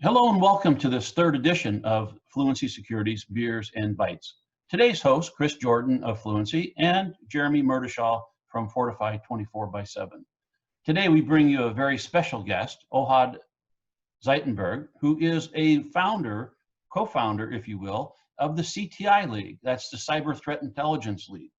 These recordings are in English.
Hello and welcome to this third edition of Fluency Securities Beers and Bites. Today's hosts, Chris Jordan of Fluency and Jeremy Murtishaw from Fortify 24/7. Today we bring you a very special guest, Ohad Zaidenberg, who is a founder, co-founder, if you will, of the CTI League. That's the Cyber Threat Intelligence League.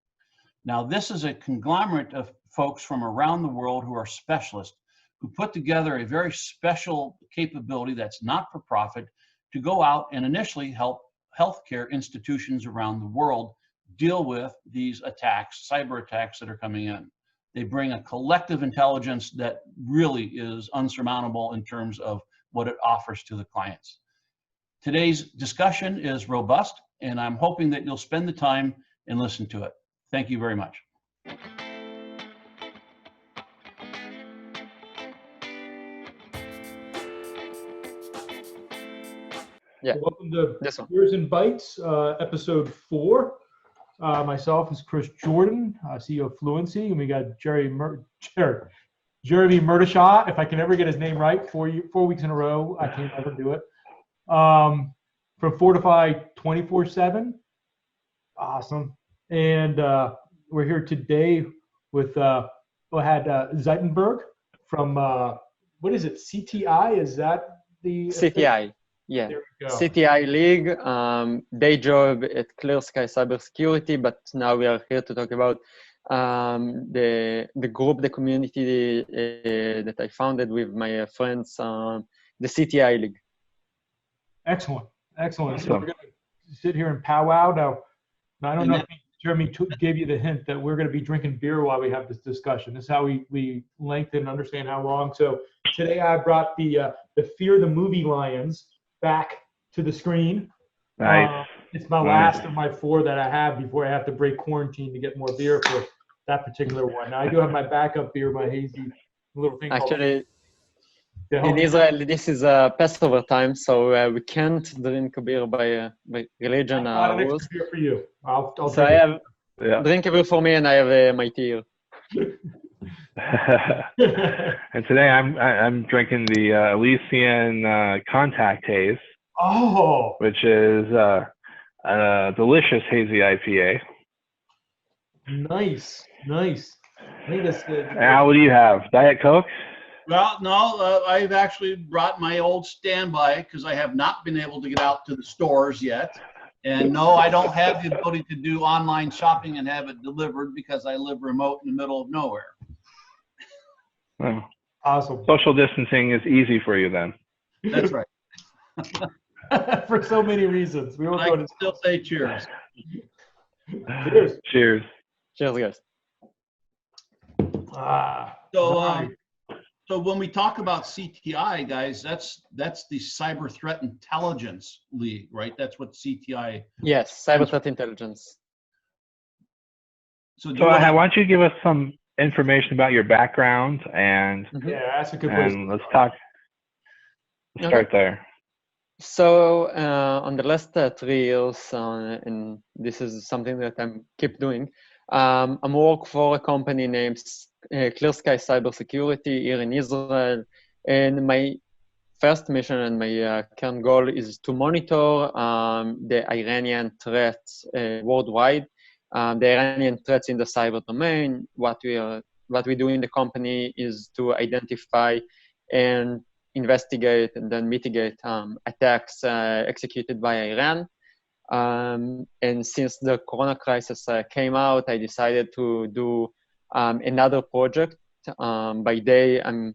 Now, this is a conglomerate of folks from around the world who are specialists who put together a very special capability that's not for profit to go out and initially help healthcare institutions around the world deal with these attacks, cyber attacks that are coming in. They bring a collective intelligence that really is unsurmountable in terms of what it offers to the clients. Today's discussion is robust, and I'm hoping that you'll spend the time and listen to it. Thank you very much. Yeah. Welcome to Beers and Bites, episode 4. Myself is Chris Jordan, CEO of Fluency, and we got Jeremy Murtishaw. If I can ever get his name right, 4 weeks in a row, I can't ever do it. From Fortify 24/7. Awesome. And we're here today with Ohad Zaidenberg from, what is it, CTI? Is that the... CTI. Yeah, CTI League, day job at Clear Sky Cybersecurity, but now we are here to talk about the group, the community that I founded with my friends, the CTI League. Excellent, excellent. So we're going to sit here and powwow. Now I don't know if Jeremy gave you the hint that we're going to be drinking beer while we have this discussion. This is how we lengthen and understand how long. So today I brought the Fear the Movie Lions back to the screen. Nice. It's my last of my 4 that I have before I have to break quarantine to get more beer for that particular one. Now I do have my backup beer, my hazy little thing. Actually, in Israel, this is Passover time, so we can't drink beer by religion rules. Beer for you. I'll so I have drink a beer for me, and I have my tea here. And today I'm drinking the Elysian Contact Haze, which is a delicious hazy IPA. Nice. I think that's good. Al, what do you have? Diet Coke? Well, no, I've actually brought my old standby because I have not been able to get out to the stores yet. And no, I don't have the ability to do online shopping and have it delivered because I live remote in the middle of nowhere. Oh. Awesome. Social distancing is easy for you then. That's right. For so many reasons. We I can still say cheers. Cheers. Cheers. Cheers, guys. So when we talk about CTI, guys, that's the Cyber Threat Intelligence League, right? That's what CTI. Yes, Cyber Threat Intelligence. So why don't you give us some information about your background and that's a good place. And let's talk. Let's start there. So on the last 3 years, and this is something that I keep doing, I'm work for a company named Clear Sky Cybersecurity here in Israel, and my first mission and my current goal is to monitor the Iranian threats worldwide. The Iranian threats in the cyber domain. What we do in the company is to identify and investigate and then mitigate attacks executed by Iran. And since the Corona crisis came out, I decided to do another project. By day, I'm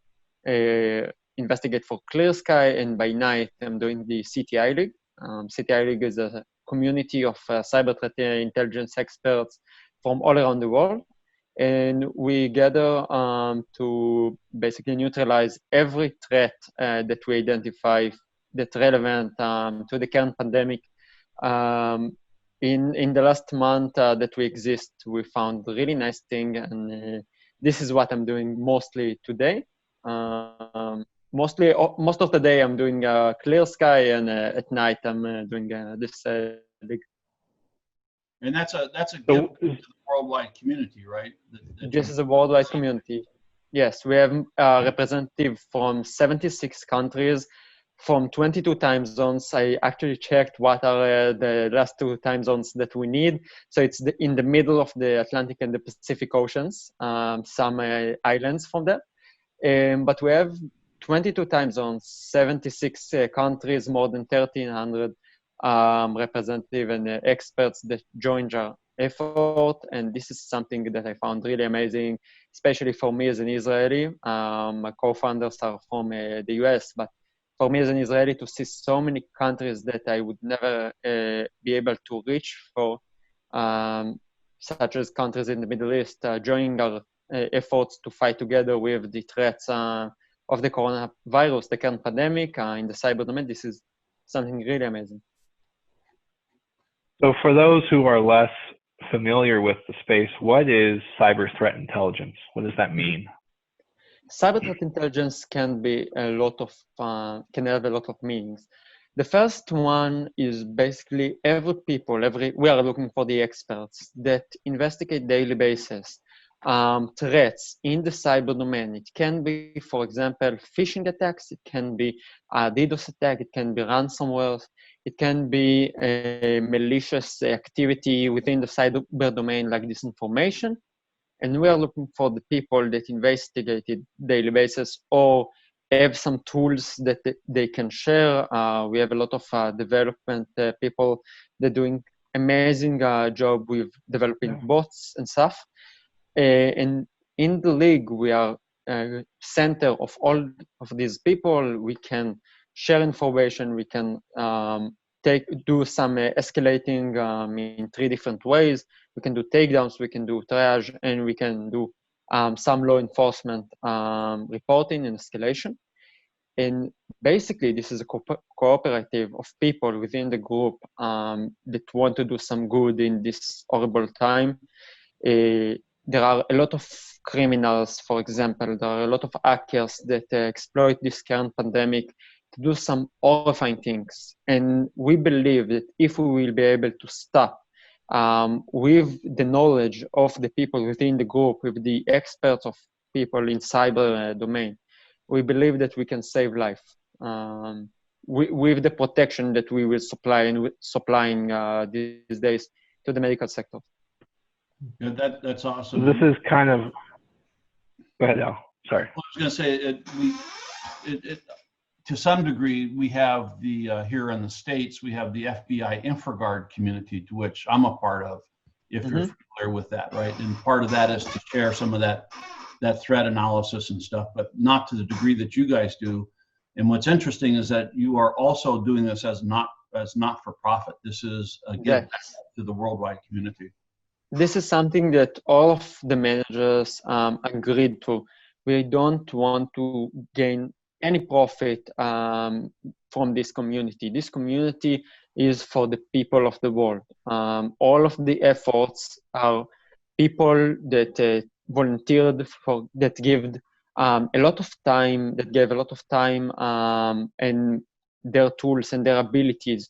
investigate for Clear Sky, and by night, I'm doing the CTI League. CTI League is a community of cyber threat intelligence experts from all around the world. And we gather to basically neutralize every threat that we identify that's relevant to the current pandemic. In the last month that we exist, we found a really nice thing, and this is what I'm doing mostly today. Most of the day I'm doing Clear Sky, and at night I'm doing this league. And that's a gift to the worldwide community, right? This is a worldwide community. Yes, we have representative from 76 countries, from 22 time zones. I actually checked what are the last 2 time zones that we need. So it's in the middle of the Atlantic and the Pacific Oceans, some islands from there. But we have 22 time zones, 76 countries, more than 1,300 representatives and experts that joined our effort. And this is something that I found really amazing, especially for me as an Israeli. My co-founders are from the US, but for me as an Israeli to see so many countries that I would never be able to reach for, such as countries in the Middle East, joining our efforts to fight together with the threats of the coronavirus, the current pandemic in the cyber domain. This is something really amazing. So for those who are less familiar with the space, what is cyber threat intelligence? What does that mean? Cyber threat intelligence can be can have a lot of meanings. The first one is basically we are looking for the experts that investigate daily basis threats in the cyber domain. It can be, for example, phishing attacks. It can be a DDoS attack. It can be ransomware. It can be a malicious activity within the cyber domain like disinformation. And we are looking for the people that investigate it daily basis or have some tools that they can share. We have a lot of development people that are doing amazing job with developing bots and stuff. And in the league, we are center of all of these people. We can share information. We can do some escalating in 3 different ways. We can do takedowns, we can do triage, and we can do some law enforcement reporting and escalation. And basically, this is a cooperative of people within the group that want to do some good in this horrible time. There are a lot of criminals, for example. There are a lot of hackers that exploit this current pandemic to do some horrifying things. And we believe that if we will be able to stop with the knowledge of the people within the group, with the experts of people in cyber domain, we believe that we can save life with the protection that we will supplying these days to the medical sector. Yeah, that's awesome. This is kind of, go ahead, Al. Sorry. Well, I was going to say, to some degree, we have here in the States, we have the FBI InfraGard community, to which I'm a part of, if you're familiar with that, right? And part of that is to share some of that threat analysis and stuff, but not to the degree that you guys do. And what's interesting is that you are also doing this as not for profit. This is a gift to the worldwide community. This is something that all of the managers agreed to. We don't want to gain any profit from this community. This community is for the people of the world. All of the efforts are people that volunteered that gave a lot of time, and their tools and their abilities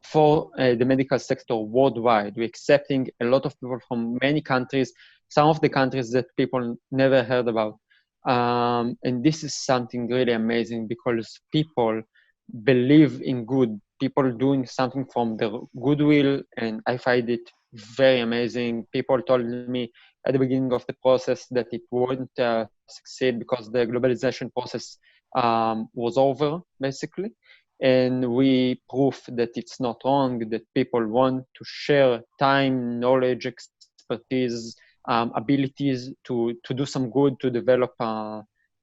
for the medical sector worldwide. We're accepting a lot of people from many countries, some of the countries that people never heard about. And this is something really amazing because people believe in good, people doing something from their goodwill, and I find it very amazing. People told me at the beginning of the process that it wouldn't succeed because the globalization process was over, basically. And we prove that it's not wrong, that people want to share time, knowledge, expertise, abilities to do some good, to develop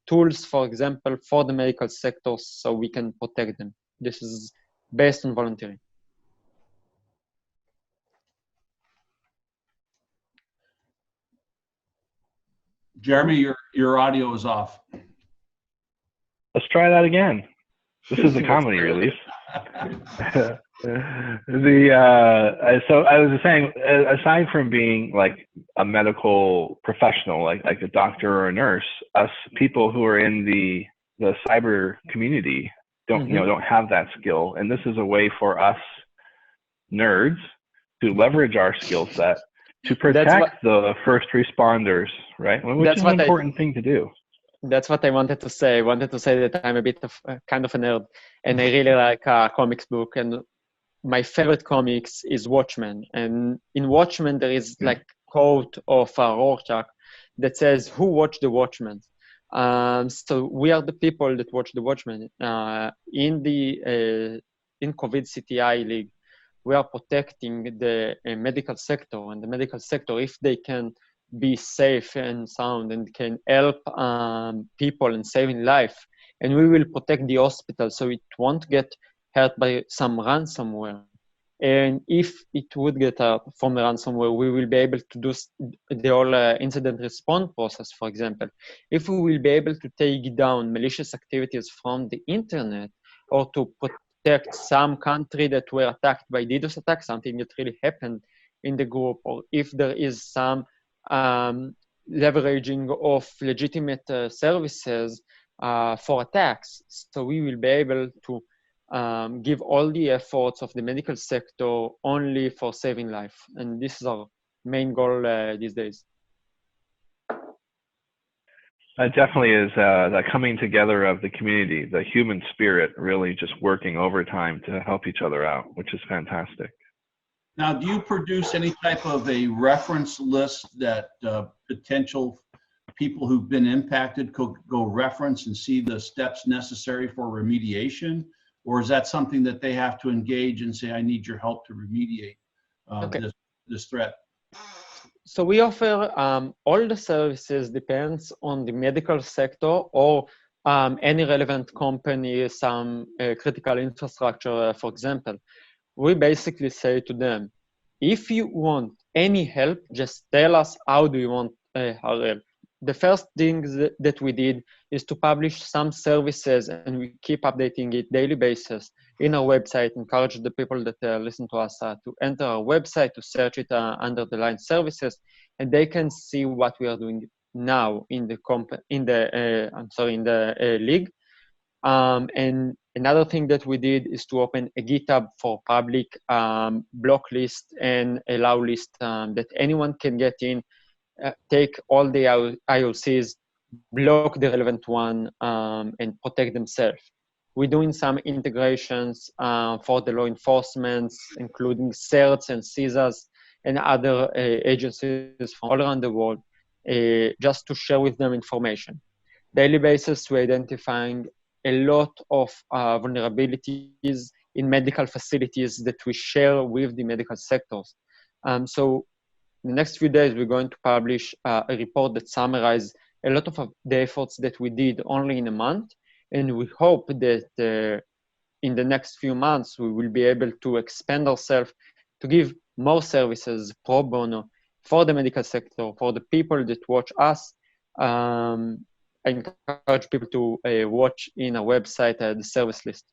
tools, for example, for the medical sector so we can protect them. This is based on volunteering. Jeremy, your audio is off. Let's try that again. This is a comedy release. So I was just saying, aside from being like a medical professional, like a doctor or a nurse, us people who are in the cyber community don't have that skill, and this is a way for us nerds to leverage our skill set to protect the first responders, right? Which is an important thing to do. That's what I wanted to say. I wanted to say that I'm a bit of kind of a nerd, and I really like comics book. And my favorite comics is Watchmen. And in Watchmen, there is like quote of Rorschach that says, "Who watched the Watchmen?" So we are the people that watch the Watchmen. In COVID CTI League, we are protecting the medical sector, and the medical sector, if they can be safe and sound and can help people and saving life, and we will protect the hospital so it won't get hurt by some ransomware. And if it would get from the ransomware, we will be able to do the whole incident response process, for example. If we will be able to take down malicious activities from the internet, or to protect some country that were attacked by DDoS attack, something that really happened in the group, or if there is some leveraging of legitimate services for attacks. So we will be able to give all the efforts of the medical sector only for saving life. And this is our main goal these days. It definitely is the coming together of the community, the human spirit really just working overtime to help each other out, which is fantastic. Now, do you produce any type of a reference list that potential people who've been impacted could go reference and see the steps necessary for remediation? Or is that something that they have to engage and say, I need your help to remediate this threat? So we offer all the services depends on the medical sector or any relevant company, some critical infrastructure, for example. We basically say to them, if you want any help, just tell us how do you want our help. The first thing that we did is to publish some services, and we keep updating it daily basis in our website. Encourage the people that listen to us to enter our website, to search it under the line services, and they can see what we are doing now in the league. And another thing that we did is to open a GitHub for public block list and allow list that anyone can get in, take all the IOCs, block the relevant one, and protect themselves. We're doing some integrations for the law enforcement, including CERTs and CISAs and other agencies from all around the world, just to share with them information. Daily basis, we're identifying a lot of vulnerabilities in medical facilities that we share with the medical sectors. So in the next few days, we're going to publish a report that summarizes a lot of the efforts that we did only in a month. And we hope that in the next few months, we will be able to expand ourselves to give more services pro bono for the medical sector, for the people that watch us. I encourage people to watch in our website the service list.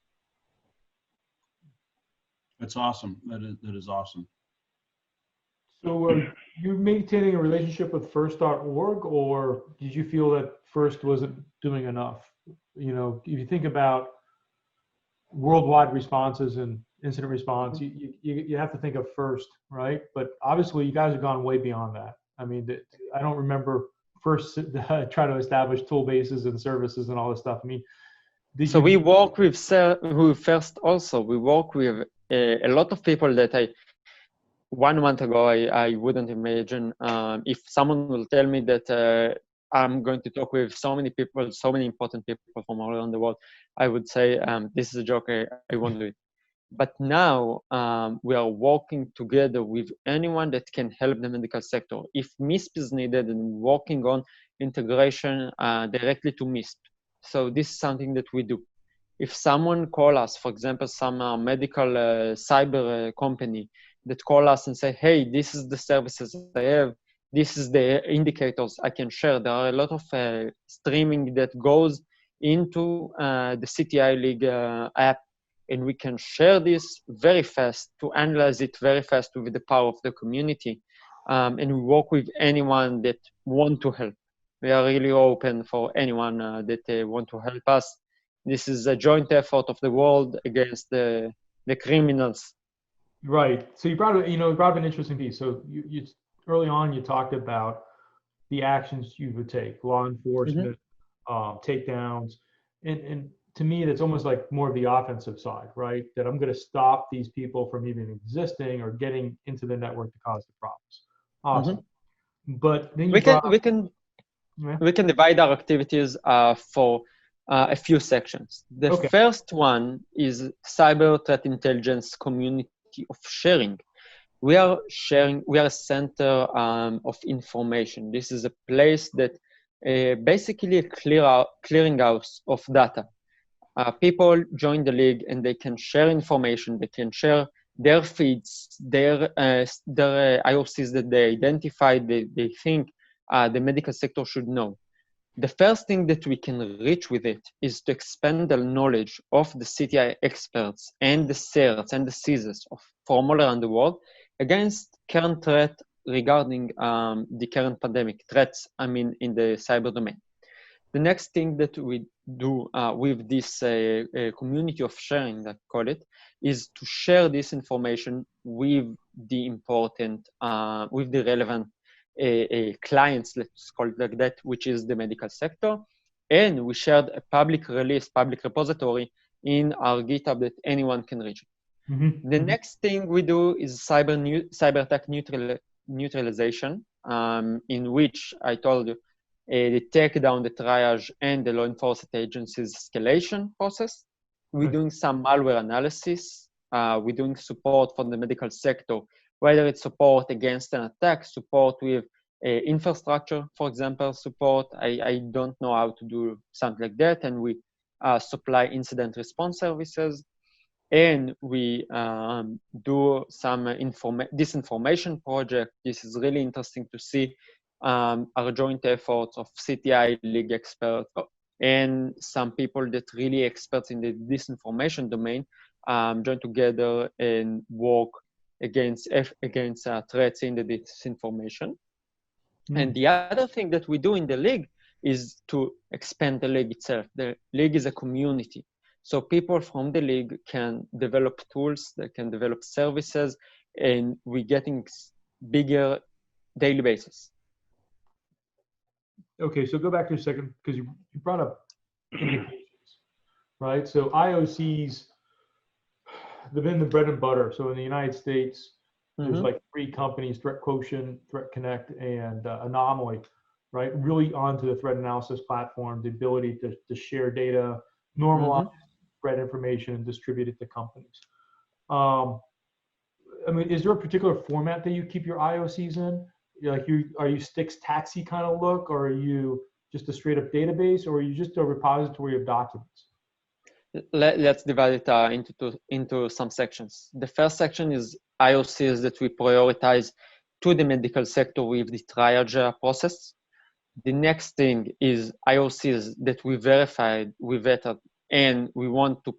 That's awesome. That is awesome. So are you maintaining a relationship with first.org, or did you feel that First wasn't doing enough? You know, if you think about worldwide responses and incident response, you have to think of First, right? But obviously you guys have gone way beyond that. I mean, I don't remember First try to establish tool bases and services and all this stuff. I mean, we work with First also. We work with a lot of people that 1 month ago, I wouldn't imagine if someone will tell me that I'm going to talk with so many people, so many important people from all around the world, I would say, this is a joke, I won't do it. But now we are working together with anyone that can help the medical sector. If MISP is needed, and working on integration directly to MISP. So this is something that we do. If someone call us, for example, some medical cyber company that call us and say, hey, this is the services I have, this is the indicators I can share. There are a lot of streaming that goes into the CTI League app, and we can share this very fast to analyze it very fast with the power of the community. And we work with anyone that want to help. We are really open for anyone that want to help us. This is a joint effort of the world against the criminals. Right. So you brought up an interesting piece. So you early on you talked about the actions you would take, law enforcement, takedowns, and to me, that's almost like more of the offensive side, right? That I'm going to stop these people from even existing or getting into the network to cause the problems. Awesome. But then you we can divide our activities for a few sections. The first one is cyber threat intelligence community of sharing. We are a center of information. This is a place that basically a clearinghouse of data. People join the league and they can share information. They can share their feeds, their IOCs that they identify, they think the medical sector should know. The first thing that we can reach with it is to expand the knowledge of the CTI experts and the CERTs and the CISs from all around the world against current threat regarding the current pandemic threats, in the cyber domain. The next thing that we do with this community of sharing, I call it, is to share this information with the important, with the relevant clients, let's call it like that, which is the medical sector. And we shared a public release, public repository in our GitHub that anyone can reach. The next thing we do is cyber attack neutralization, in which I told you the takedown, the triage, and the law enforcement agencies escalation process. We're doing some malware analysis. We're doing support for the medical sector, whether it's support against an attack, support with infrastructure, for example, support. I don't know how to do something like that. And we supply incident response services. And we do some disinformation project. This is really interesting to see our joint efforts of CTI League experts and some people that really experts in the disinformation domain join together and work against threats in the disinformation. And the other thing that we do in the league is to expand the league itself. The league is a community. So people from the league can develop tools, they can develop services, and we're getting bigger daily basis. Okay, so go back to a second, because you brought up indications, right? So IOCs, they've been the bread and butter. So in the United States, there's like 3 companies, Threat Quotient, Threat Connect, and Anomaly, right? Really onto the threat analysis platform, the ability to share data, normalize threat information, and distribute it to companies. Is there a particular format that you keep your IOCs in? Are you Styx taxi kind of look, or are you just a straight up database, or are you just a repository of documents? Let's divide it into some sections. The first section is IOCs that we prioritize to the medical sector with the triage process. The next thing is IOCs that we verified, we vetted, and we want to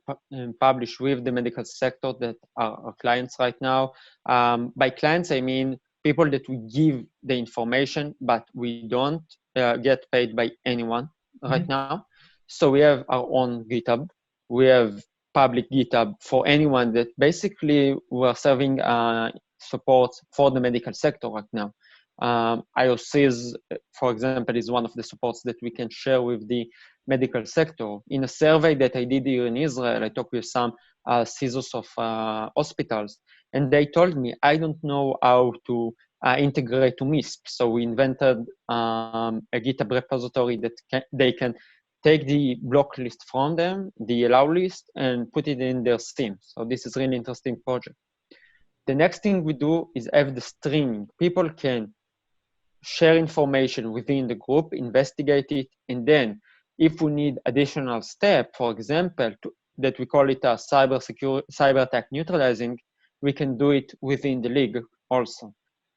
publish with the medical sector that are our clients right now. By clients, I mean people that we give the information, but we don't get paid by anyone right now. So we have our own GitHub. We have public GitHub for anyone that basically we're serving support for the medical sector right now. IOCs, for example, is one of the supports that we can share with the medical sector. In a survey that I did here in Israel, I talked with some CISOs of hospitals, and they told me, I don't know how to integrate to MISP. So we invented a GitHub repository that they can take the block list from them, the allow list, and put it in their SIEM. So this is really interesting project. The next thing we do is have the streaming. People can share information within the group, investigate it, and then if we need additional step, for example, that we call it a cyber attack neutralizing, we can do it within the league also.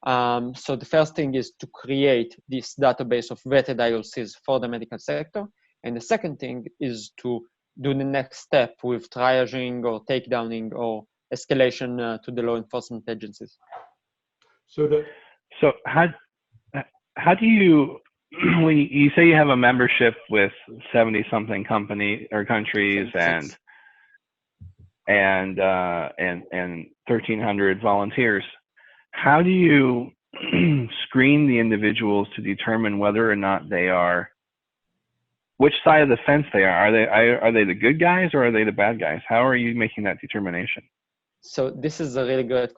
So the first thing is to create this database of vetted IOCs for the medical sector. And the second thing is to do the next step with triaging or takedowning or escalation to the law enforcement agencies. So how do you, when you say you have a membership with 70 something company or countries and 1,300 volunteers, how do you screen the individuals to determine whether or not they are which side of the fence they are. Are they the good guys or are they the bad guys? How are you making that determination? So this is a really great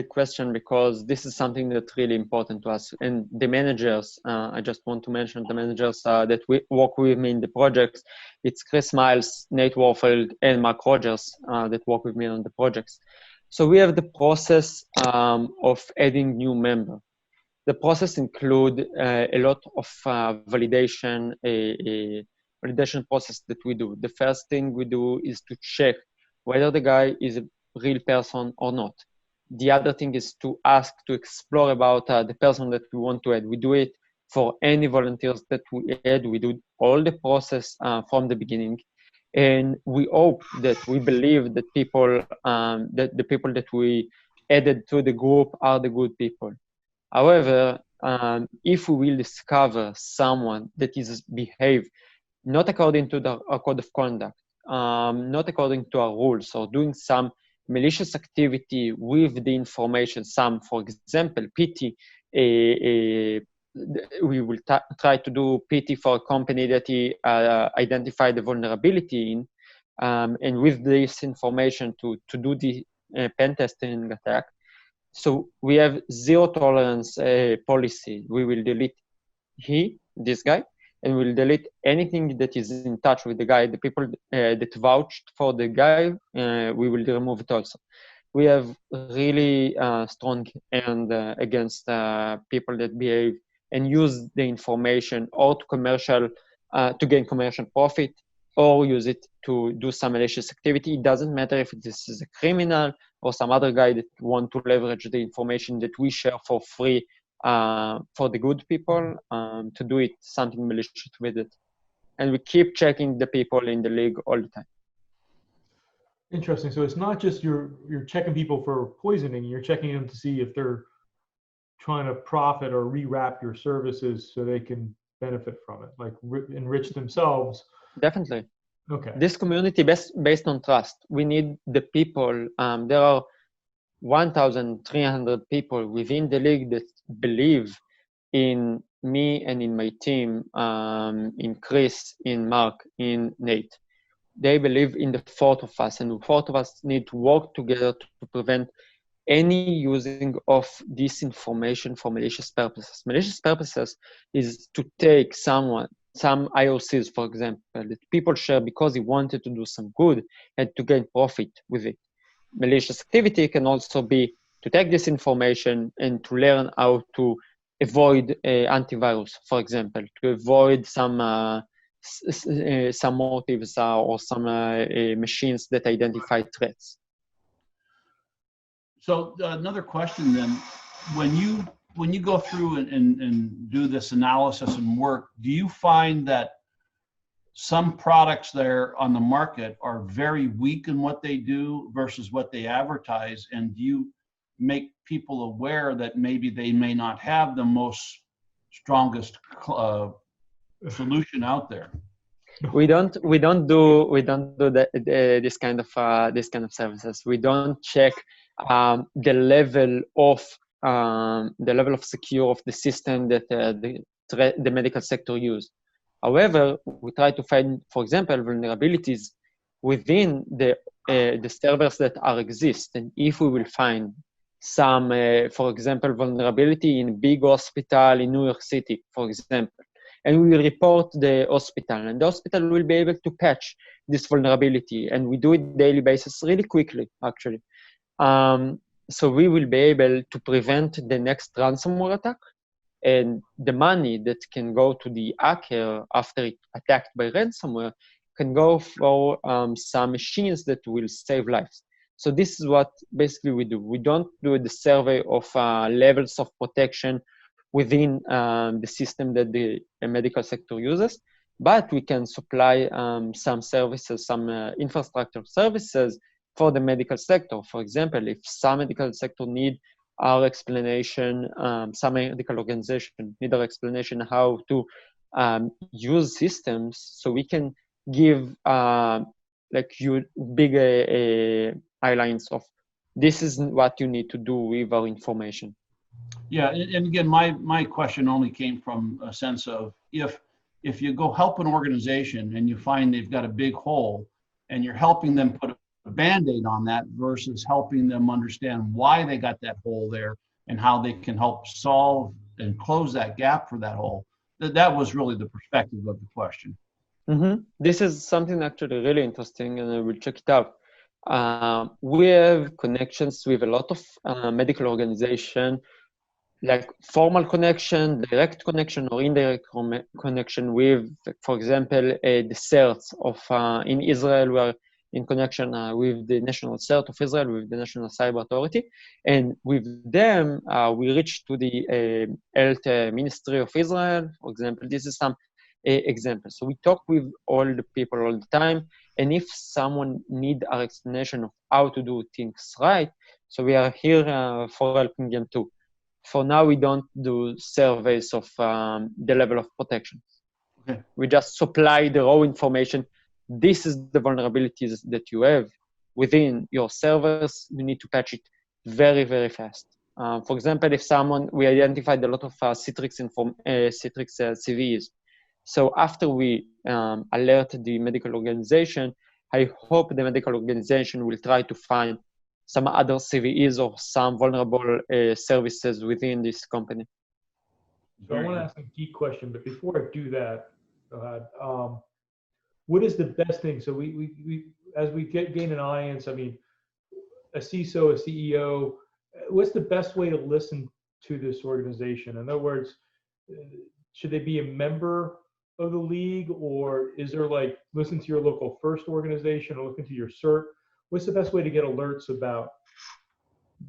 question, because this is something that's really important to us. And the managers, I just want to mention the managers that we work with me in the projects. It's Chris Miles, Nate Warfield, and Mark Rogers that work with me on the projects. So we have the process of adding new member. The process include a lot of validation, a validation process that we do. The first thing we do is to check whether the guy is a real person or not. The other thing is to ask, to explore about the person that we want to add. We do it for any volunteers that we add. We do all the process from the beginning. And we hope that we believe that people, that the people that we added to the group are the good people. However, if we will discover someone that is behave not according to our code of conduct, not according to our rules, or doing some malicious activity with the information, for example, PT, we will try to do PT for a company that he identified the vulnerability in, and with this information to do the pen testing attack. So we have zero tolerance policy. We will delete this guy, and we'll delete anything that is in touch with the guy. The people that vouched for the guy, we will remove it also. We have really strong and against people that behave and use the information or to gain commercial profit, or use it to do some malicious activity. It doesn't matter if this is a criminal or some other guy that want to leverage the information that we share for free for the good people to do it something malicious with it. And we keep checking the people in the league all the time. Interesting. So it's not just you're checking people for poisoning, you're checking them to see if they're trying to profit or rewrap your services so they can benefit from it, like enrich themselves. Definitely. Okay. This community based on trust. We need the people. There are 1,300 people within the league that believe in me and in my team, in Chris, in Mark, in Nate. They believe in the four of us, and the four of us need to work together to prevent any using of this information for malicious purposes. Malicious purposes is to take some IOCs, for example, that people share because they wanted to do some good and to gain profit with it. Malicious activity can also be to take this information and to learn how to avoid antivirus, for example, to avoid some motives or some machines that identify threats. So another question then, when you go through and do this analysis and work, do you find that some products that are on the market are very weak in what they do versus what they advertise? And do you make people aware that maybe they may not have the most strongest solution out there? We don't do this kind of services. We don't check the level of secure of the system that the medical sector use. However, we try to find, for example, vulnerabilities within the servers that exist. And if we will find some, for example, vulnerability in a big hospital in New York City, for example, and we will report the hospital, and the hospital will be able to patch this vulnerability. And we do it daily basis really quickly, actually. So we will be able to prevent the next ransomware attack, and the money that can go to the hacker after it attacked by ransomware can go for some machines that will save lives. So this is what basically we do. We don't do the survey of levels of protection within the system that the medical sector uses, but we can supply some services, some infrastructure services for the medical sector. For example, if some medical sector need our explanation, some medical organization need our explanation how to use systems, so we can give like you big guidelines of this is what you need to do with our information. Yeah, and again, my question only came from a sense of if if you go help an organization and you find they've got a big hole and you're helping them put a Band-Aid on that versus helping them understand why they got that hole there and how they can help solve and close that gap for that hole, that was really the perspective of the question. This is something actually really interesting, and I will check it out. We have connections with a lot of medical organizations, like formal connection, direct connection, or indirect connection with, for example, the CERT of in Israel. We are in connection with the National CERT of Israel, with the National Cyber Authority, and with them we reach to the Health Ministry of Israel, for example. This is some examples. So we talk with all the people all the time, and if someone need our explanation of how to do things right, so we are here for helping them too. For now, we don't do surveys of the level of protection. Okay. We just supply the raw information. This is the vulnerabilities that you have within your servers. You need to patch it very, very fast. For example, if we identified a lot of Citrix CVEs. So after we alert the medical organization, I hope the medical organization will try to find some other CVEs or some vulnerable services within this company. So I want to ask a key question, but before I do that, what is the best thing? So we as we gain an audience, I mean, a CISO, a CEO, what's the best way to listen to this organization? In other words, should they be a member of the league, or is there like listen to your local first organization or listen to your CERT? What's the best way to get alerts about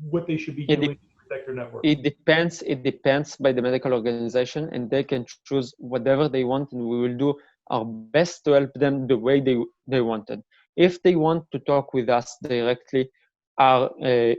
what they should be doing to protect their network? It depends by the medical organization, and they can choose whatever they want, and we will do our best to help them the way they wanted. If they want to talk with us directly, our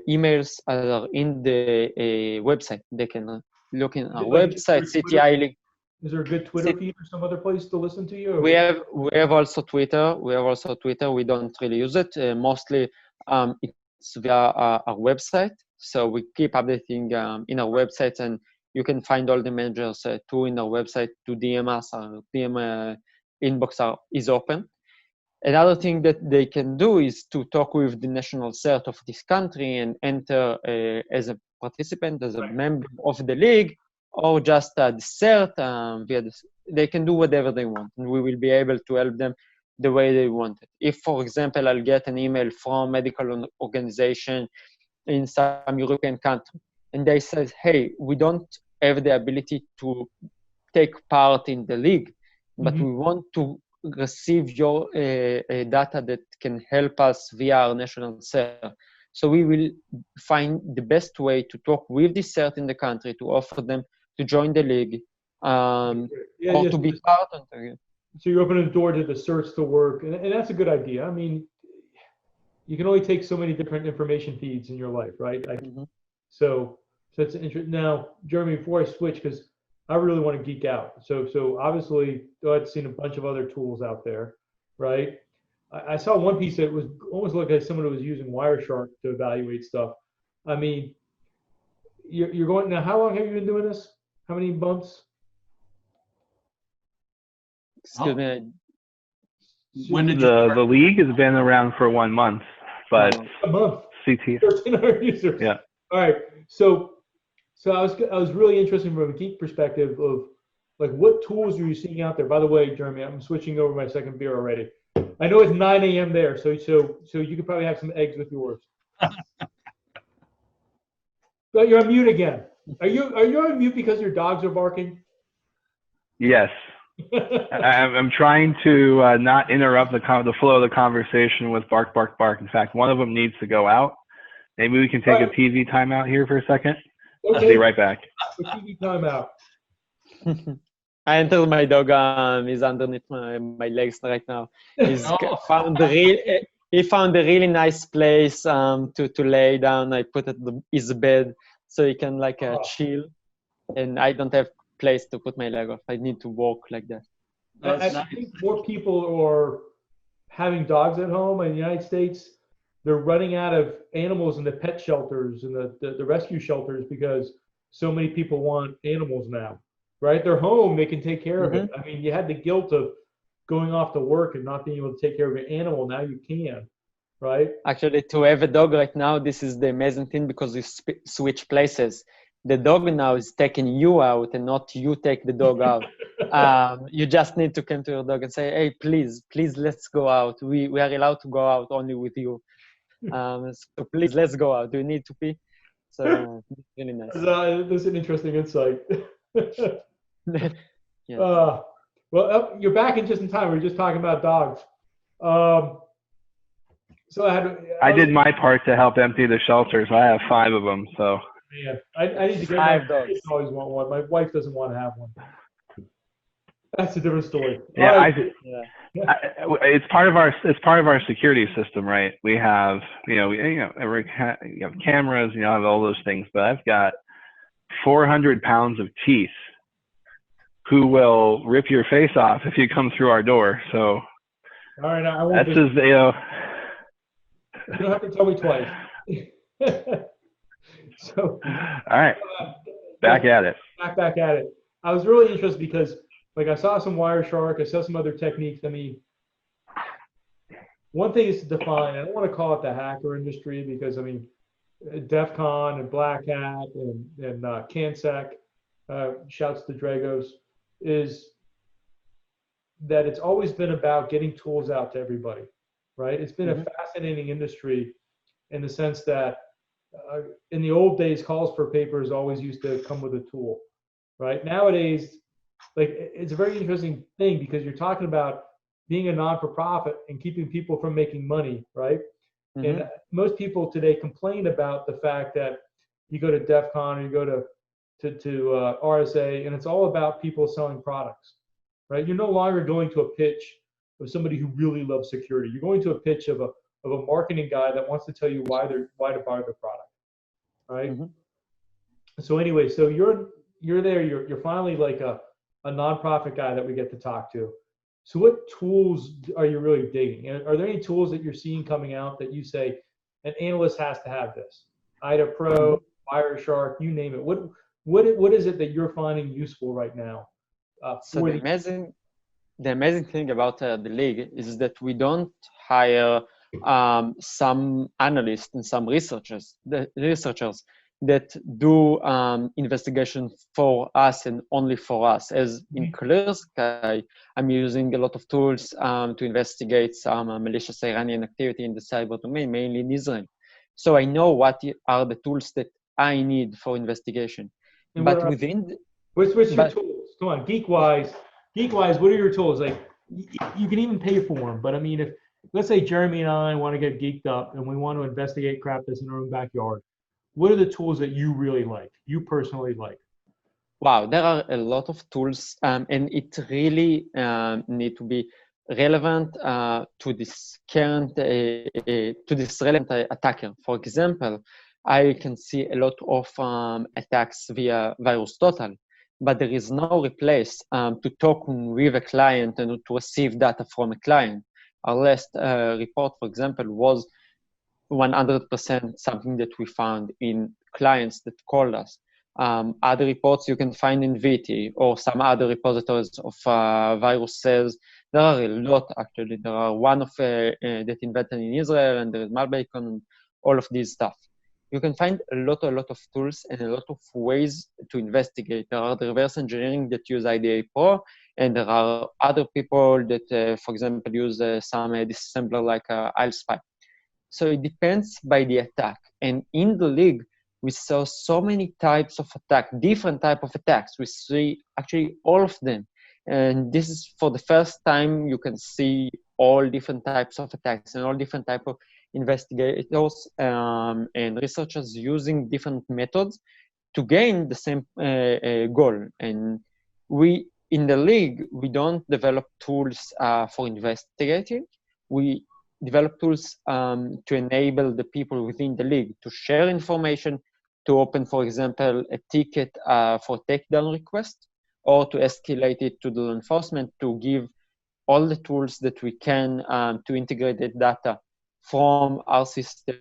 emails are in the website. They can look in our website, CTI League. Is there a good Twitter feed or some other place to listen to you? We have also Twitter. We don't really use it. Mostly it's via our website. So we keep updating in our website, and you can find all the managers too in our website to DM us. Our DM inbox is open. Another thing that they can do is to talk with the national CERT of this country and enter as a participant, as a member of the league, or just the CERT they can do whatever they want, and we will be able to help them the way they want it. If, for example, I'll get an email from a medical organization in some European country, and they say, hey, we don't have the ability to take part in the league, but we want to receive your data that can help us via our national CERT. So we will find the best way to talk with the CERT in the country to offer them to join the league or to be part of it. So you're opening the door to the CERTs to work, and that's a good idea. I mean, you can only take so many different information feeds in your life, right? So that's interesting. Now, Jeremy, before I switch, because I really want to geek out. So obviously, I've seen a bunch of other tools out there, right? I saw one piece that was almost like someone who was using Wireshark to evaluate stuff. I mean, you're going now. How long have you been doing this? How many months? Excuse me. When did the league has been around for 1 month, but a month. CT. 1,300 users. Yeah. All right. So I was really interested from a geek perspective of like what tools are you seeing out there? By the way, Jeremy, I'm switching over my second beer already. I know it's 9 a.m. there, so you could probably have some eggs with yours. But you're on mute again. Are you on mute because your dogs are barking? Yes. I'm trying to not interrupt the flow of the conversation with bark, bark, bark. In fact, one of them needs to go out. Maybe we can take a TV timeout here for a second. Okay. I'll be right back. A TV timeout. I entered my dog. He's underneath my legs right now. He found a really nice place to lay down. I put at his bed so he can chill, and I don't have place to put my leg off. I need to walk like that. I think more people are having dogs at home in the United States. They're running out of animals in the pet shelters and the rescue shelters because so many people want animals now, right? They're home, they can take care of Mm-hmm. it. I mean, you had the guilt of going off to work and not being able to take care of your animal. Now you can, right? Actually, to have a dog right now, this is the amazing thing because you switch places. The dog now is taking you out and not you take the dog out. You just need to come to your dog and say, hey, please, let's go out. We are allowed to go out only with you. So please, let's go out. Do you need to pee? So it's really nice. That's an interesting insight. Yes. Well, you're back in just in time. We were just talking about dogs. So I did my part to help empty the shelters. I have 5 of them, so. Man, I need to get 5 my dogs. kids always want one. My wife doesn't want to have one. That's a different story. Yeah, All right. it's part of our security system, right? We have you have cameras, have all those things, but I've got 400 pounds of teeth who will rip your face off if you come through our door. So all right, I won't. That's just, just you don't have to tell me twice. So, all right, back at it. Back at it. I was really interested because, like, I saw some Wireshark, I saw some other techniques. I mean, one thing is to define. I don't want to call it the hacker industry because, I mean, DEF CON and Black Hat and CanSec, shouts to Dragos, is that it's always been about getting tools out to everybody, right? It's been a fascinating industry in the sense that in the old days, calls for papers always used to come with a tool, right? Nowadays, like, it's a very interesting thing because you're talking about being a non-for-profit and keeping people from making money, right? And most people today complain about the fact that you go to DEF CON or you go to RSA, and it's all about people selling products, right? You're no longer going to a pitch of somebody who really loves security. You're going to a pitch of a marketing guy that wants to tell you why to buy their product, right? So anyway, so you're there. You're finally like a nonprofit guy that we get to talk to. So what tools are you really digging? And are there any tools that you're seeing coming out that you say an analyst has to have this? IDA Pro, Wireshark, you name it. What is it that you're finding useful right now? So the amazing thing about the league is that we don't hire some analysts and some researchers that do investigation for us and only for us. As in Clear Sky, I'm using a lot of tools to investigate some malicious Iranian activity in the cyber domain, mainly in Israel. So I know what are the tools that I need for investigation. And but within what's your tools? Come on, geek-wise, what are your tools? Like, you can even pay for them, but I mean, if let's say Jeremy and I want to get geeked up and we want to investigate crap that's in our own backyard, what are the tools that you really like, you personally like? Wow, there are a lot of tools, and it really need to be relevant to this current, to this relevant attacker. For example, I can see a lot of attacks via VirusTotal, but there is no replace to talk with a client and to receive data from a client. Our last report, for example, was 100% something that we found in clients that called us. Other reports you can find in VT or some other repositories of viruses. There are a lot, actually. There are one of that invented in Israel, and there is Malbecon, and all of these stuff. You can find a lot of tools and a lot of ways to investigate. There are the reverse engineering that use IDA Pro, and there are other people that, for example, use some disassembler like ILSpy. So it depends by the attack. And in the league, we saw so many types of attack, different type of attacks. We see actually all of them. And this is for the first time you can see all different types of attacks and all different type of investigators and researchers using different methods to gain the same goal. And we, in the league, we don't develop tools for investigating. We develop tools to enable the people within the league to share information, to open, for example, a ticket for takedown request, or to escalate it to the law enforcement, to give all the tools that we can to integrate the data from our system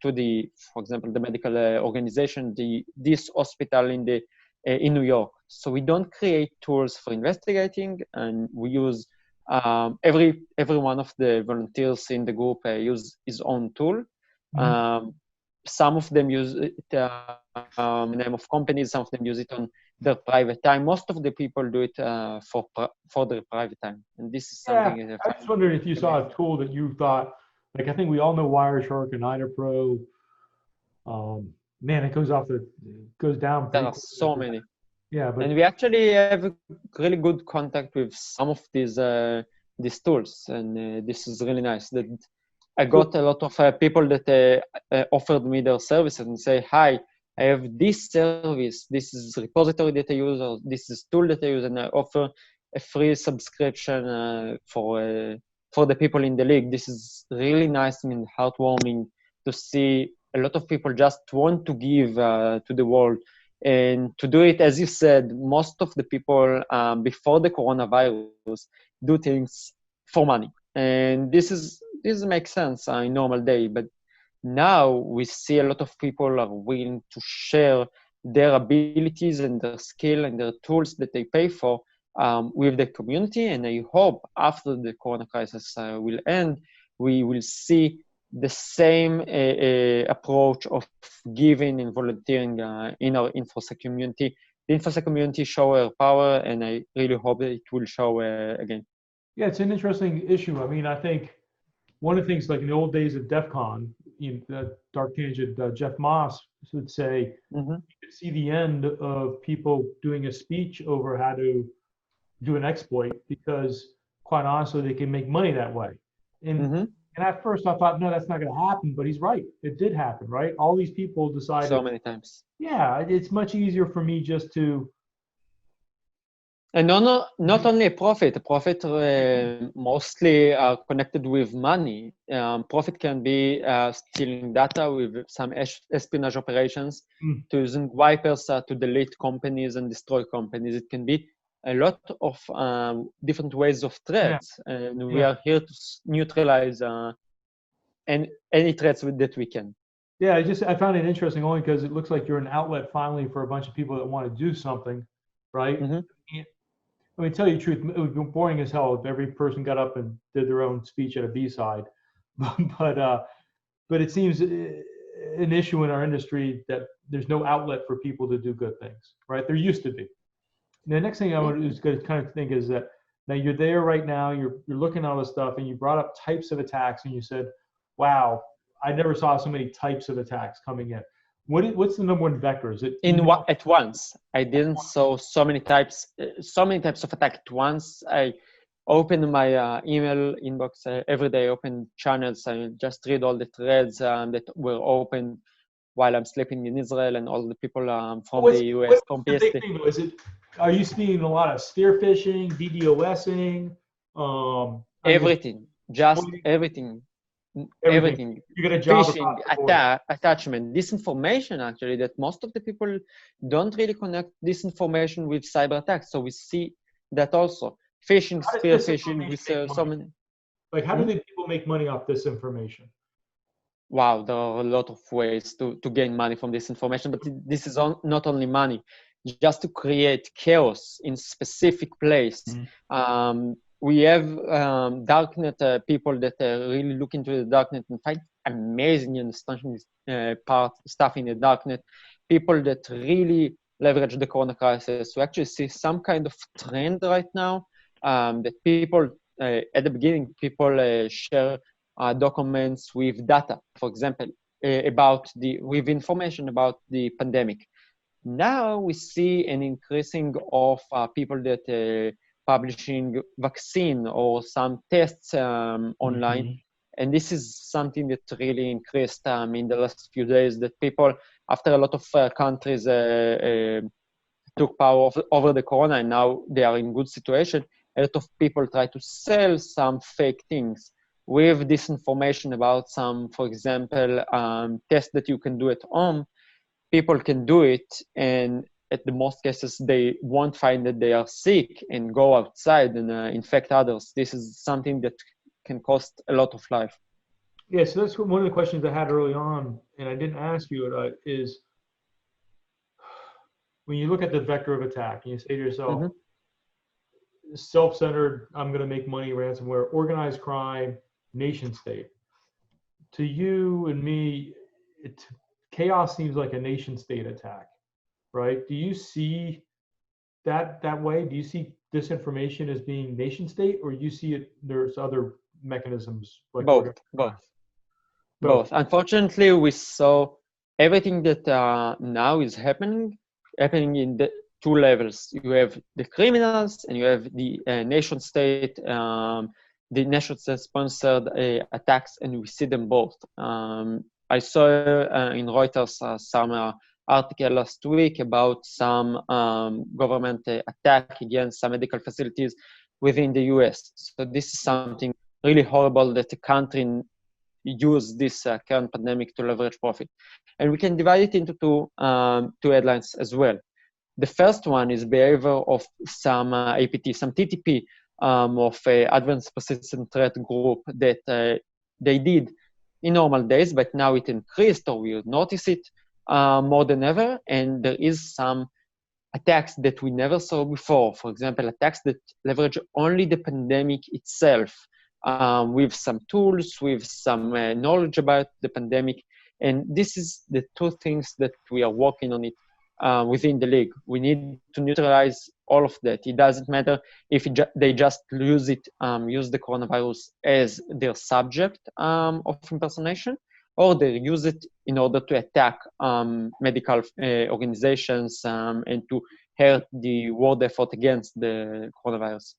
to the, for example, the medical organization, this hospital in the in New York. So we don't create tools for investigating, and we use every one of the volunteers in the group use his own tool. Some of them use it in the name of companies. Some of them use it on their private time. Most of the people do it for their private time. And this is something. Yeah, I just wondered if you saw a tool that you thought, like, I think we all know Wireshark and IdaPro. Man, it goes down. There are so many. Yeah, but and we actually have really good contact with some of these tools, and this is really nice. That I got a lot of people that offered me their services and say, "Hi, I have this service. This is repository that I use, or this is tool that I use, and I offer a free subscription for the people in the league." This is really nice and heartwarming to see a lot of people just want to give to the world. And to do it, as you said, most of the people before the coronavirus do things for money. And this makes sense in normal day. But now we see a lot of people are willing to share their abilities and their skill and their tools that they pay for with the community. And I hope after the corona crisis will end, we will see the same approach of giving and volunteering in our InfoSec community. The InfoSec community show our power, and I really hope that it will show again. Yeah, it's an interesting issue. I mean, I think one of the things, like in the old days of DEF CON, Dark Tangent, Jeff Moss would say, you could see the end of people doing a speech over how to do an exploit, because quite honestly, they can make money that way. And at first I thought, no, that's not going to happen, but he's right. It did happen, right? All these people decided. So many times. Yeah, it's much easier for me just to. And not only a profit mostly are connected with money. Profit can be stealing data with some espionage operations, to using wipers to delete companies and destroy companies. It can be a lot of different ways of threats, and we are here to neutralize any threats that we can. Yeah, I found it interesting only because it looks like you're an outlet finally for a bunch of people that want to do something, right? I mean, tell you the truth, it would be boring as hell if every person got up and did their own speech at a B-side, but it seems an issue in our industry that there's no outlet for people to do good things, right? There used to be. The next thing I was going to kind of think is that now you're there right now, you're looking at all this stuff, and you brought up types of attacks, and you said, wow, I never saw so many types of attacks coming in. What's the number one vector? Is it at once? I didn't saw so many types of attack at once. I open my email inbox every day, open channels, I just read all the threads that were open while I'm sleeping in Israel, and all the people from the US, from PST. Are you seeing a lot of spear phishing, DDoSing? Everything, just everything. Everything. You get a job phishing, attachment, disinformation, actually, that most of the people don't really connect disinformation with cyber attacks. So we see that also. Phishing, spear phishing, we see so many. Like, how do people make money off this information? Wow, there are a lot of ways to gain money from this information, but this is not only money. Just to create chaos in specific place. We have darknet people that really look into the darknet and find amazing and astonishing stuff in the darknet. People that really leverage the corona crisis. We actually see some kind of trend right now that people, at the beginning, people share documents with data, for example, with information about the pandemic. Now we see an increasing of people that publishing vaccine or some tests online. And this is something that really increased in the last few days, that people, after a lot of countries took power over the corona and now they are in good situation, a lot of people try to sell some fake things with disinformation about some, for example, tests that you can do at home. People can do it, and at the most cases, they won't find that they are sick and go outside and infect others. This is something that can cost a lot of life. Yeah, so that's one of the questions I had early on, and I didn't ask you, is when you look at the vector of attack and you say to yourself, Mm-hmm. self-centered, I'm going to make money, ransomware, organized crime, nation state. To you and me, chaos seems like a nation state attack, right? Do you see that way? Do you see disinformation as being nation state, or you see it there's other mechanisms like Both. Unfortunately, we saw everything that now is happening in the two levels. You have the criminals and you have the nation state, the nation state sponsored attacks, and we see them both. I saw in Reuters some article last week about some government attack against some medical facilities within the US. So this is something really horrible that the country use this current pandemic to leverage profit. And we can divide it into two headlines as well. The first one is behavior of some APT, some TTP of Advanced Persistent Threat Group that they did in normal days, but now it increased, or we notice it more than ever. And there is some attacks that we never saw before. For example, attacks that leverage only the pandemic itself, with some tools, with some knowledge about the pandemic. And this is the two things that we are working on it within the league. We need to neutralize all of that. It doesn't matter if they just use the coronavirus as their subject of impersonation, or they use it in order to attack medical organizations and to hurt the world effort against the coronavirus.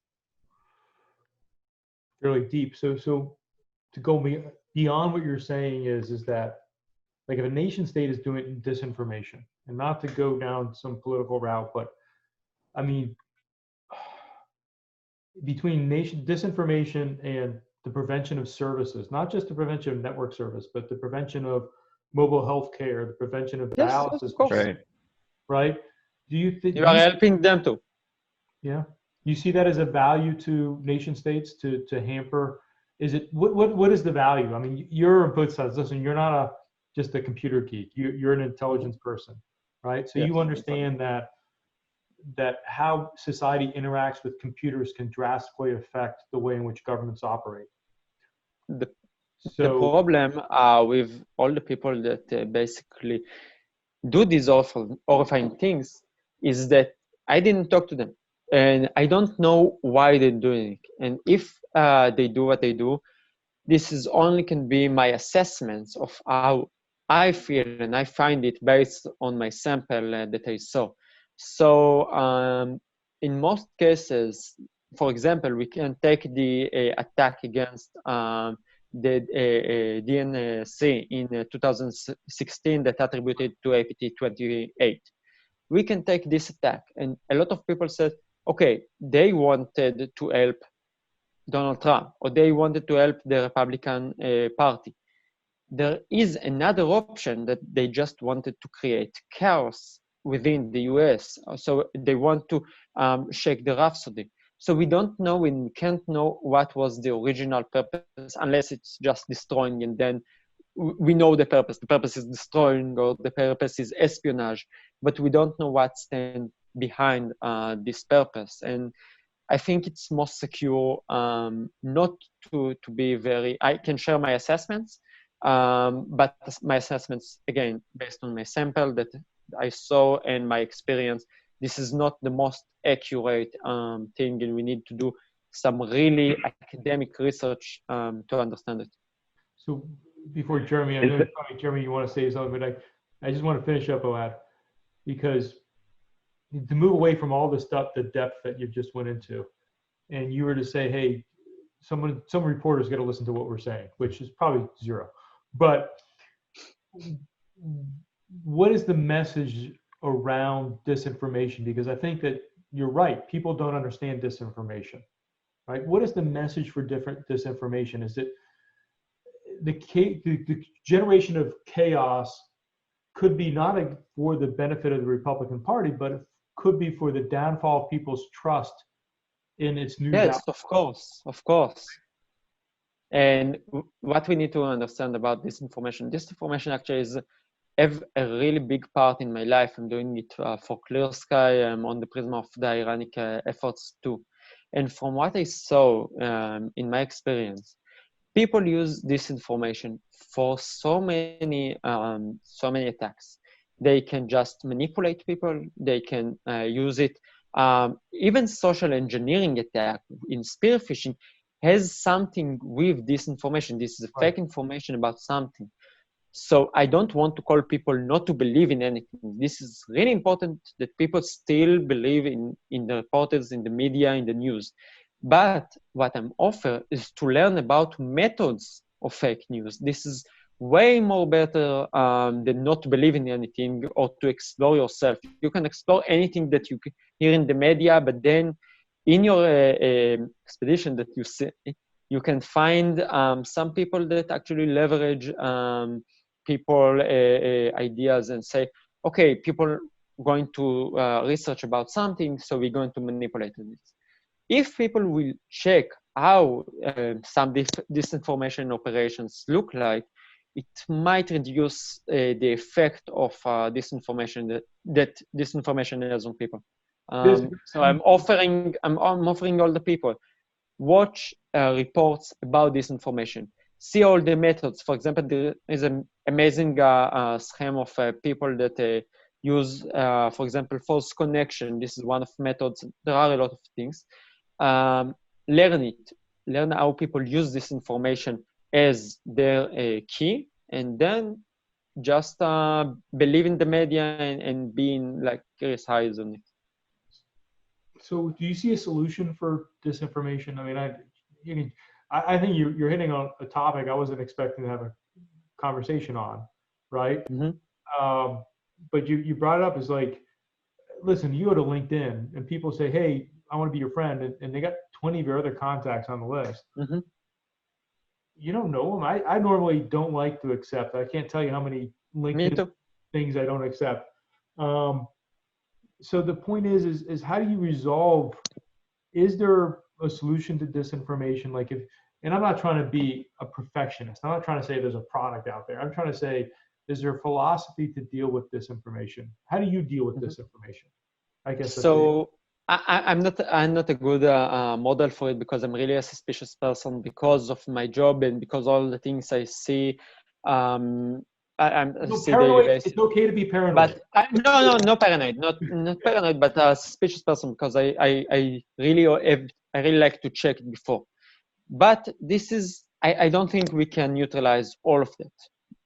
Really deep. So to go beyond what you're saying is that, like, if a nation state is doing disinformation, and not to go down some political route, but I mean, between disinformation and the prevention of services, not just the prevention of network service, but the prevention of mobile health care, the prevention of dialysis, right? Do you think you are helping them too? Yeah. You see that as a value to nation states to hamper? Is it what is the value? I mean, you're on both sides. Listen, you're not just a computer geek. You're an intelligence person, right? So yes, you understand that how society interacts with computers can drastically affect the way in which governments operate. The problem with all the people that basically do these horrifying things is that I didn't talk to them. And I don't know why they're doing it. And if they do what they do, this is only can be my assessments of how I feel, and I find it based on my sample that I saw. So in most cases, for example, we can take the attack against the DNC in 2016 that attributed to APT28. We can take this attack, and a lot of people said, okay, they wanted to help Donald Trump, or they wanted to help the Republican Party. There is another option that they just wanted to create chaos within the US. So they want to shake the rhapsody. So we don't know, and we can't know what was the original purpose unless it's just destroying, and then we know the purpose. The purpose is destroying, or the purpose is espionage, but we don't know what stands behind this purpose. And I think it's most secure not to be very, I can share my assessments, but my assessments, again, based on my sample that I saw and my experience, this is not the most accurate thing, and we need to do some really academic research to understand it. So before Jeremy, I know Jeremy, you want to say something, but I just want to finish up, Ohad, because to move away from all the stuff, the depth that you just went into, and you were to say, hey, some reporters got to listen to what we're saying, which is probably zero. But what is the message around disinformation? Because I think that you're right. People don't understand disinformation, right? What is the message for different disinformation? Is it the generation of chaos could be not for the benefit of the Republican Party, but it could be for the downfall of people's trust in its new. Yes, of course. And what we need to understand about disinformation actually is have a really big part in my life. I'm doing it for Clear Sky on the prism of the Iranic efforts too. And from what I saw in my experience, people use disinformation for so many attacks. They can just manipulate people. They can use it. Even social engineering attack in spear phishing has something with disinformation. This is fake information about something. So I don't want to call people not to believe in anything. This is really important that people still believe in the reporters, in the media, in the news. But what I'm offering is to learn about methods of fake news. This is way more better than not to believe in anything or to explore yourself. You can explore anything that you hear in the media, but then in your expedition that you see, you can find some people that actually leverage people ideas and say, okay, people going to research about something, so we're going to manipulate it. If people will check how some disinformation operations look like, it might reduce the effect of disinformation that disinformation has on people. So I'm offering all the people, watch reports about disinformation, see all the methods. For example, there is an amazing scheme of people that use, for example, false connection. This is one of methods. There are a lot of things. Learn it. Learn how people use this information as their key, and then just believe in the media and being like curious eyes on it. So do you see a solution for disinformation? I mean, I think you're hitting on a topic I wasn't expecting to have a conversation on, right? Mm-hmm. But you brought it up as like, listen, you go to LinkedIn and people say, hey, I want to be your friend, and they got 20 of your other contacts on the list. Mm-hmm. You don't know them. I normally don't like to accept. I can't tell you how many LinkedIn things I don't accept. So the point is how do you resolve? Is there a solution to disinformation? Like and I'm not trying to be a perfectionist. I'm not trying to say there's a product out there. I'm trying to say, is there a philosophy to deal with disinformation? How do you deal with disinformation? I guess. So I'm not a good model for it, because I'm really a suspicious person because of my job and because all the things I see. Paranoid. It's okay to be paranoid. But no paranoid, not paranoid, but a suspicious person, because I really like to check it before. But this is, I don't think we can neutralize all of that.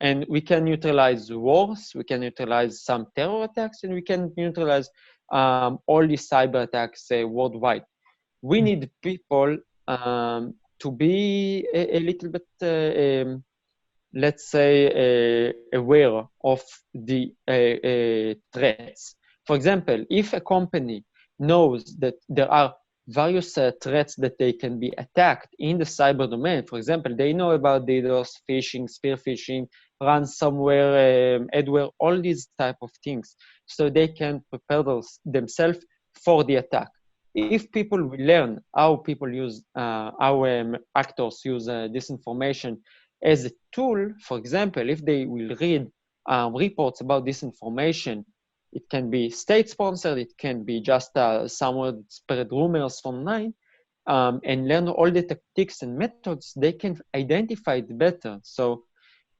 And we can neutralize wars, we can neutralize some terror attacks, and we can neutralize all these cyber attacks worldwide. We need people to be a little bit, let's say, aware of the threats. For example, if a company knows that there are various threats that they can be attacked in the cyber domain, for example, they know about DDoS, phishing, spear phishing, ransomware, adware, all these type of things, so they can prepare themselves for the attack. If people will learn how people use, how actors use disinformation as a tool, for example, if they will read reports about disinformation, it can be state-sponsored, it can be just someone spread rumors online, and learn all the tactics and methods, they can identify it better. So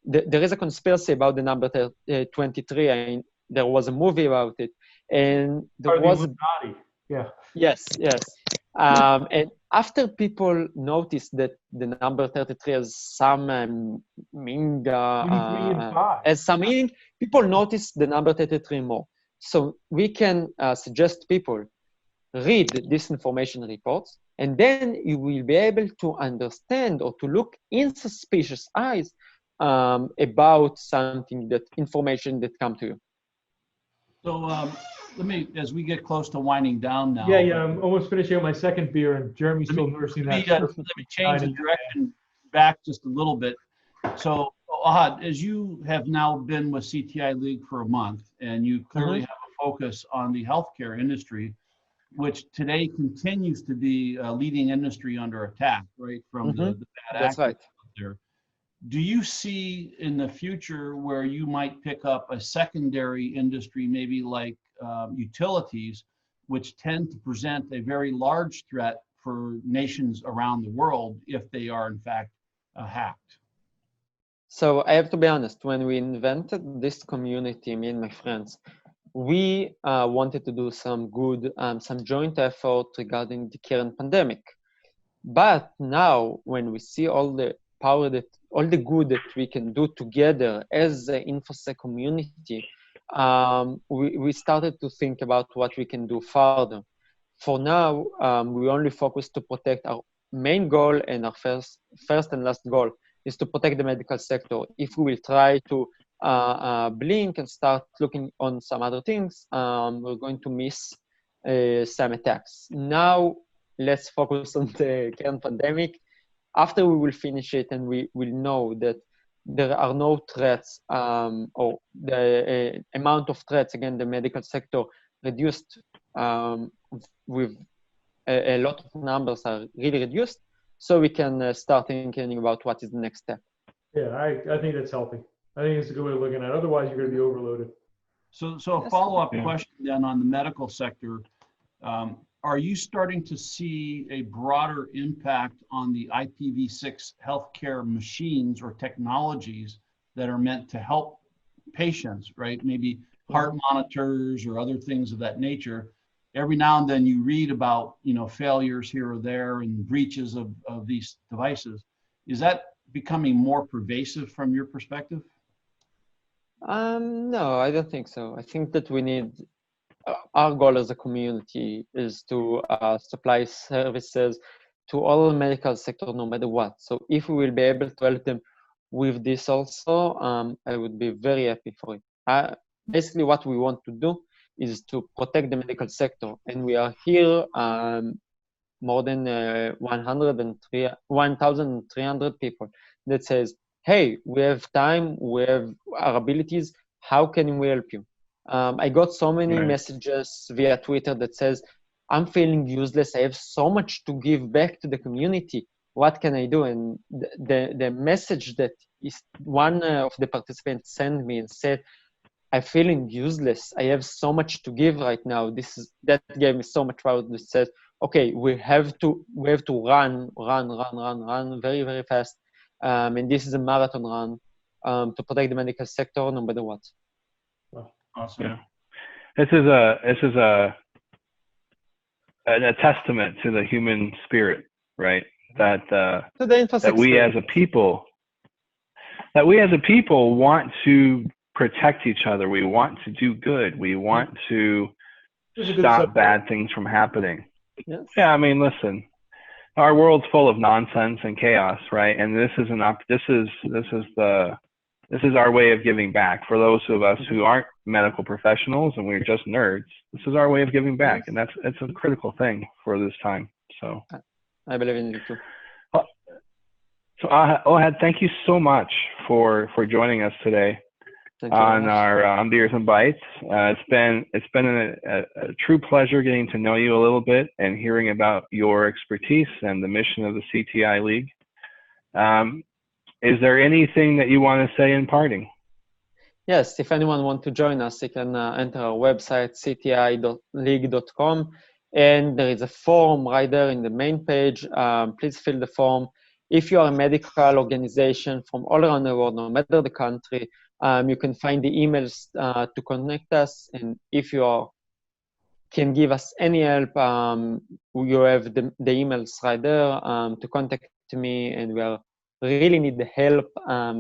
there is a conspiracy about the number 23. There was a movie about it, and there was yes. And after people noticed that the number 33 has some meaning, people notice the number 33 more. So we can suggest people read disinformation reports, and then you will be able to understand or to look in suspicious eyes about something, that information that come to you. So let me, as we get close to winding down now. Yeah, I'm almost finishing my second beer, and Jeremy's still nursing that. Let me change the direction back just a little bit. So, Ohad, as you have now been with CTI League for a month, and you clearly have a focus on the healthcare industry, which today continues to be a leading industry under attack, right, from the bad actors out there. do you see in the future where you might pick up a secondary industry, maybe like utilities, which tend to present a very large threat for nations around the world if they are in fact hacked? So I have to be honest, when we invented this community, me and my friends, we wanted to do some good, some joint effort regarding the current pandemic. But now when we see all the power all the good that we can do together as the InfoSec community, we started to think about what we can do further. For now, we only focus to protect our main goal, and our first and last goal is to protect the medical sector. If we will try to blink and start looking on some other things, we're going to miss some attacks. Now, let's focus on the current pandemic. After we will finish it and we will know that there are no threats, or the amount of threats against the medical sector reduced with a lot of numbers are really reduced, so we can start thinking about what is the next step. Yeah, I think that's healthy. I think it's a good way of looking at it. Otherwise, you're going to be overloaded. So a follow-up question then on the medical sector. Are you starting to see a broader impact on the IPv6 healthcare machines or technologies that are meant to help patients, right? Maybe heart monitors or other things of that nature. Every now and then you read about, failures here or there and breaches of these devices. Is that becoming more pervasive from your perspective? No, I don't think so. I think that we need, our goal as a community is to supply services to all the medical sector, no matter what. So if we will be able to help them with this also, I would be very happy for it. Basically, what we want to do is to protect the medical sector. And we are here more than 1,300 people that says, hey, we have time, we have our abilities, how can we help you? I got so many messages via Twitter that says, I'm feeling useless, I have so much to give back to the community, what can I do? And the message that is one of the participants sent me and said, I'm feeling useless, I have so much to give right now. That gave me so much power that said, okay, we have to run very, very fast. And this is a marathon run to protect the medical sector no matter what. Awesome. Yeah. This is a testament to the human spirit, right? That we as a people want to protect each other. We want to do good. We want to stop bad things from happening. Yes. Yeah, I mean, listen, our world's full of nonsense and chaos, right? And this is our way of giving back. For those of us who aren't medical professionals and we're just nerds, this is our way of giving back, and it's a critical thing for this time. So I believe in you too. So Ohad, thank you so much for joining us today on our Beers and Bites. It's been a true pleasure getting to know you a little bit and hearing about your expertise and the mission of the CTI League. Is there anything that you want to say in parting? Yes, if anyone wants to join us, you can enter our website, ctileague.com, and there is a form right there in the main page. Please fill the form. If you are a medical organization from all around the world, no matter the country, you can find the emails to connect us. And if you can give us any help, you have the emails right there to contact me, and we really need the help.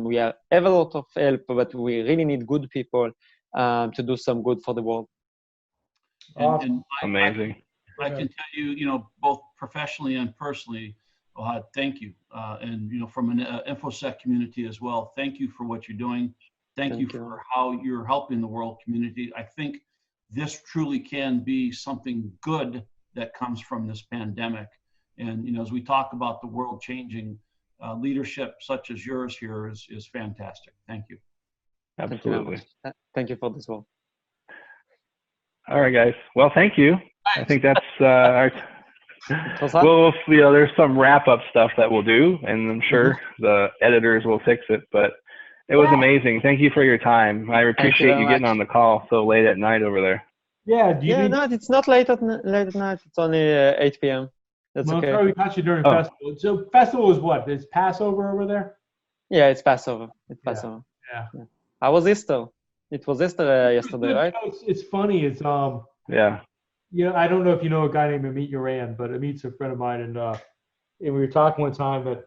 We have a lot of help, but we really need good people to do some good for the world. And amazing. I can tell you, both professionally and personally, Ohad, thank you. And, from an InfoSec community as well, thank you for what you're doing. Thank you for how you're helping the world community. I think this truly can be something good that comes from this pandemic. And, as we talk about the world changing, leadership such as yours here is fantastic. Thank you. Absolutely. Thank you for this one. All right, guys. Well, thank you. I think that's Well, there's some wrap-up stuff that we'll do, and I'm sure the editors will fix it. But it was amazing. Thank you for your time. I appreciate you getting on the call so late at night over there. Yeah. No, it's not late at night. It's only 8 p.m. That's okay. Sorry we caught you during festival. So festival is what? Is Passover over there? Yeah, it's Passover. Yeah. How was Easter? It was Easter yesterday, right? It's funny. It's Yeah. I don't know if you know a guy named Amit Uran, but Amit's a friend of mine, and we were talking one time that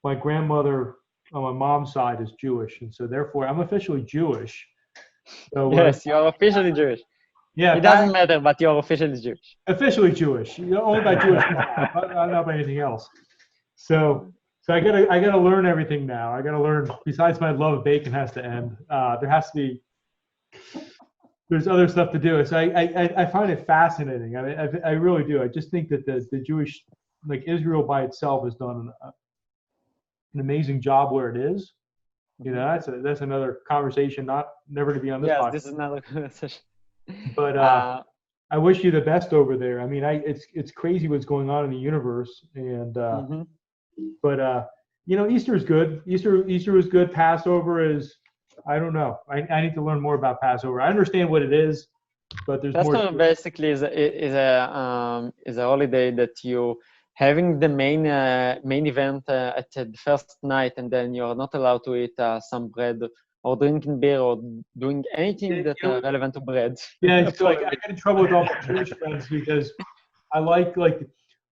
my grandmother on my mom's side is Jewish, and so therefore I'm officially Jewish. So, yes, you are officially Jewish. Yeah, it doesn't matter, but you're officially Jewish. Officially Jewish, only by Jewish law, not by anything else. So I gotta learn everything now. I gotta learn. Besides my love of bacon has to end. There has to be. There's other stuff to do. So I find it fascinating. I really do. I just think that the Jewish, like Israel by itself, has done an amazing job where it is. That's another conversation, never to be on this podcast. This is another conversation. But I wish you the best over there. I mean, it's crazy what's going on in the universe, and but Easter is good. Easter is good. Passover is. I don't know. I need to learn more about Passover. I understand what it is, but there's more. Passover basically is a holiday that you having the main event at the first night, and then you are not allowed to eat some bread or drinking beer or doing anything that relevant to bread. Yeah, it's like I get in trouble with all my Jewish friends because I like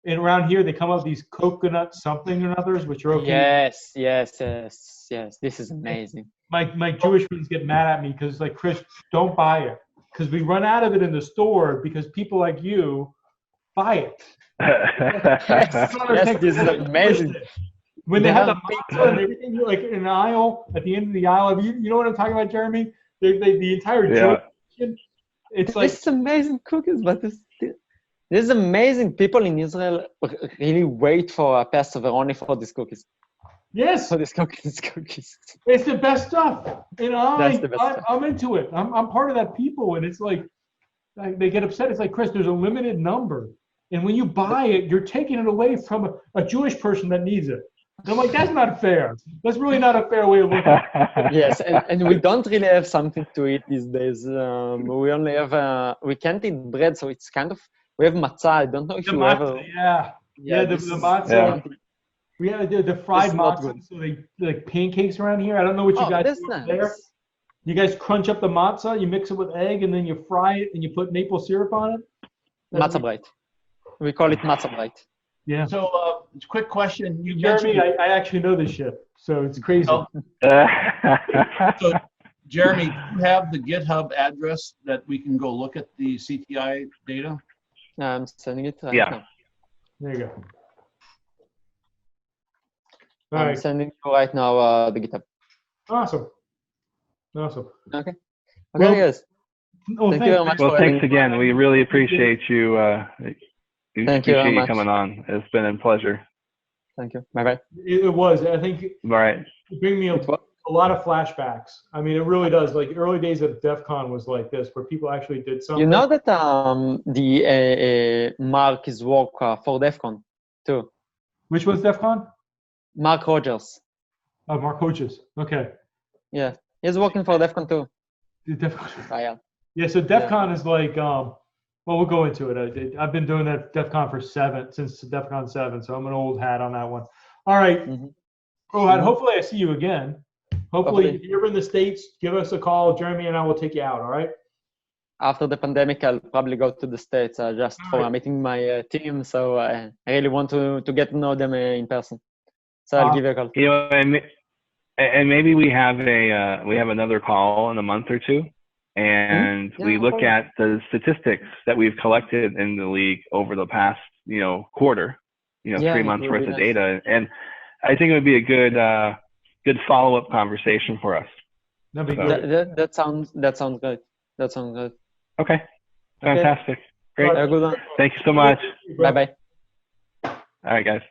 and around here they come up with these coconut something or others, which are okay. Yes. This is amazing. My Jewish friends get mad at me because like, Chris, don't buy it because we run out of it in the store because people like you buy it. yes, this is amazing. When they have the matzah and everything, like in an aisle, at the end of the aisle, you know what I'm talking about, Jeremy? The entire Jewish kitchen, it's like this is amazing cookies, but this is amazing. People in Israel really wait for Passover only for these cookies. Yes. For these cookies. It's the best stuff. That's the best stuff. I'm into it. I'm part of that people, and it's like they get upset. It's like, Chris, there's a limited number, and when you buy it, you're taking it away from a Jewish person that needs it. And I'm like, that's not fair. That's really not a fair way of looking at it. Yes, and we don't really have something to eat these days. We only have we can't eat bread, so it's kind of we have matzah. I don't know if you ever. The matzah. We have the fried matzah, so they like pancakes around here. I don't know what you guys do there. You guys crunch up the matzah, you mix it with egg, and then you fry it, and you put maple syrup on it. Matzah bread. We call it matzah bread. Yeah. So, quick question. Jeremy, I actually know this shit, so it's crazy. So, Jeremy, do you have the GitHub address that we can go look at the CTI data? I'm sending it right now. There you go. I'm sending you right now the GitHub. Awesome. Okay, guys. Thank you very much. Well, thanks again. We really appreciate you. Thank you very much. Coming on. It's been a pleasure. Thank you. Bye. It was. I think. All right. It bring me a lot of flashbacks. I mean, it really does. Like early days of DEF CON was like this, where people actually did something. You know that the Mark is work for DEF CON too. Which was DEF CON? Mark Rogers. Oh, Mark Hodges. Okay. Yeah, he's working for DEF CON too. Yeah, so DEF CON is like, well, we'll go into it. I've been doing that DEF CON since DEF CON 7, so I'm an old hat on that one. All right. Ohad, hopefully I see you again. Hopefully, if you're in the States, give us a call. Jeremy and I will take you out, all right? After the pandemic, I'll probably go to the States just for meeting my team. So I really want to get to know them in person. So I'll give you a call. You know, and maybe we have another call in a month or two, and we look at the statistics that we've collected in the league over the past quarter, 3 months worth of data, and I think it would be a good follow-up conversation for us. That'd be good. That sounds good. That sounds good. Okay, fantastic, great. Have a good one. Thank you so much. Bye. All right, guys.